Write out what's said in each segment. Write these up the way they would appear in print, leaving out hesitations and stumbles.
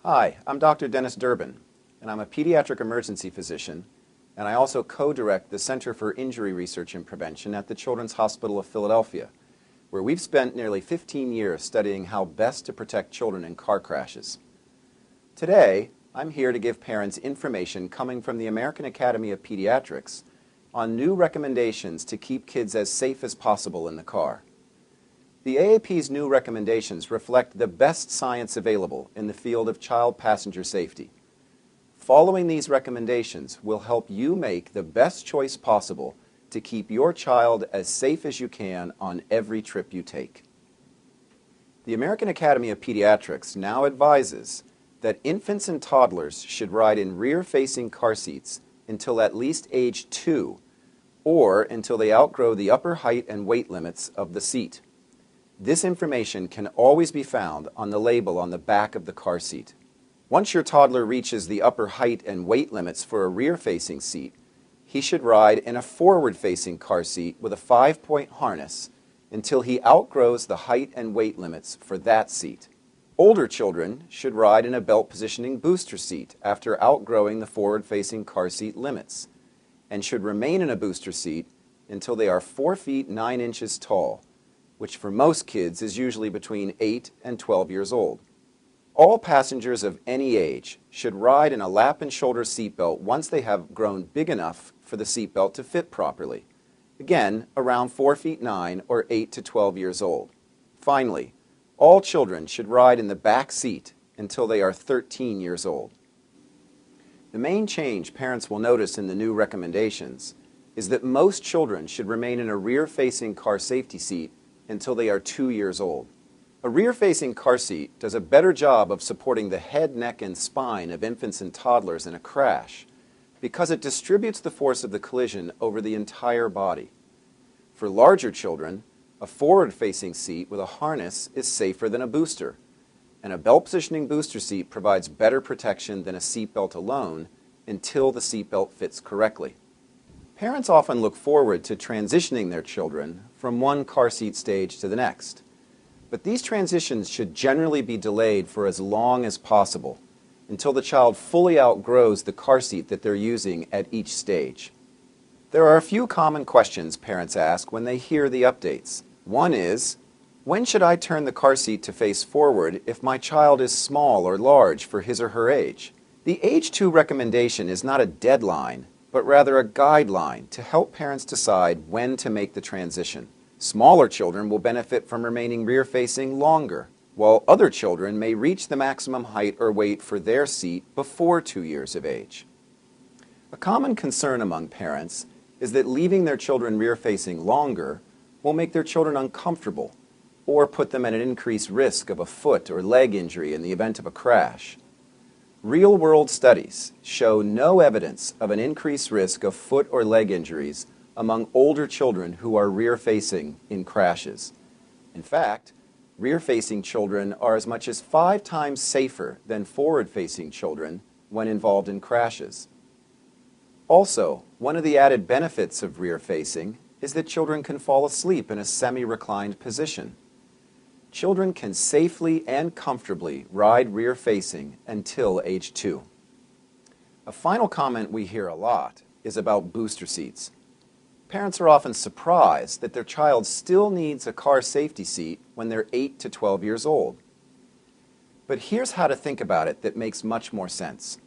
Hi, I'm Dr. Dennis Durbin, and I'm a pediatric emergency physician, and I also co-direct the Center for Injury Research and Prevention at the Children's Hospital of Philadelphia, where we've spent nearly 15 years studying how best to protect children in car crashes. Today, I'm here to give parents information coming from the American Academy of Pediatrics on new recommendations to keep kids as safe as possible in the car. The AAP's new recommendations reflect the best science available in the field of child passenger safety. Following these recommendations will help you make the best choice possible to keep your child as safe as you can on every trip you take. The American Academy of Pediatrics now advises that infants and toddlers should ride in rear-facing car seats until at least age 2 or until they outgrow the upper height and weight limits of the seat. This information can always be found on the label on the back of the car seat. Once your toddler reaches the upper height and weight limits for a rear-facing seat, he should ride in a forward-facing car seat with a 5-point harness until he outgrows the height and weight limits for that seat. Older children should ride in a belt positioning booster seat after outgrowing the forward-facing car seat limits, and should remain in a booster seat until they are 4 feet 9 inches tall, which for most kids is usually between 8 and 12 years old. All passengers of any age should ride in a lap and shoulder seatbelt once they have grown big enough for the seatbelt to fit properly. Again, around 4 feet 9 or 8 to 12 years old. Finally, all children should ride in the back seat until they are 13 years old. The main change parents will notice in the new recommendations is that most children should remain in a rear-facing car safety seat until they are 2 years old. A rear-facing car seat does a better job of supporting the head, neck, and spine of infants and toddlers in a crash because it distributes the force of the collision over the entire body. For larger children, a forward-facing seat with a harness is safer than a booster, and a belt-positioning booster seat provides better protection than a seatbelt alone until the seatbelt fits correctly. Parents often look forward to transitioning their children from one car seat stage to the next, but these transitions should generally be delayed for as long as possible until the child fully outgrows the car seat that they're using at each stage. There are a few common questions parents ask when they hear the updates. One is, when should I turn the car seat to face forward if my child is small or large for his or her age? The age 2 recommendation is not a deadline, but rather a guideline to help parents decide when to make the transition. Smaller children will benefit from remaining rear-facing longer, while other children may reach the maximum height or weight for their seat before 2 years of age. A common concern among parents is that leaving their children rear-facing longer will make their children uncomfortable or put them at an increased risk of a foot or leg injury in the event of a crash. Real-world studies show no evidence of an increased risk of foot or leg injuries among older children who are rear-facing in crashes. In fact, rear-facing children are as much as 5 times safer than forward-facing children when involved in crashes. Also, one of the added benefits of rear-facing is that children can fall asleep in a semi-reclined position. Children can safely and comfortably ride rear-facing until age 2. A final comment we hear a lot is about booster seats. Parents are often surprised that their child still needs a car safety seat when they're 8 to 12 years old. But here's how to think about it that makes much more sense.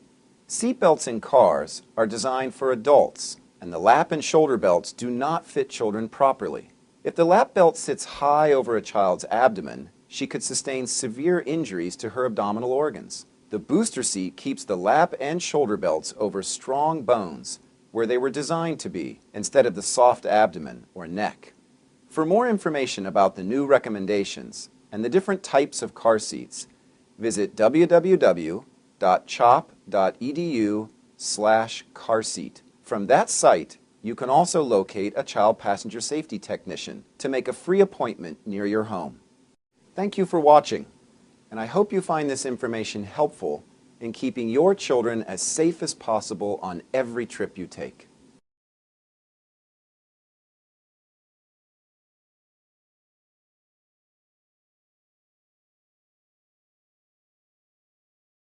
Seatbelts in cars are designed for adults, and the lap and shoulder belts do not fit children properly. If the lap belt sits high over a child's abdomen, she could sustain severe injuries to her abdominal organs. The booster seat keeps the lap and shoulder belts over strong bones where they were designed to be, instead of the soft abdomen or neck. For more information about the new recommendations and the different types of car seats, visit www.chop.edu/carseat. From that site, you can also locate a child passenger safety technician to make a free appointment near your home. Thank you for watching, and I hope you find this information helpful in keeping your children as safe as possible on every trip you take.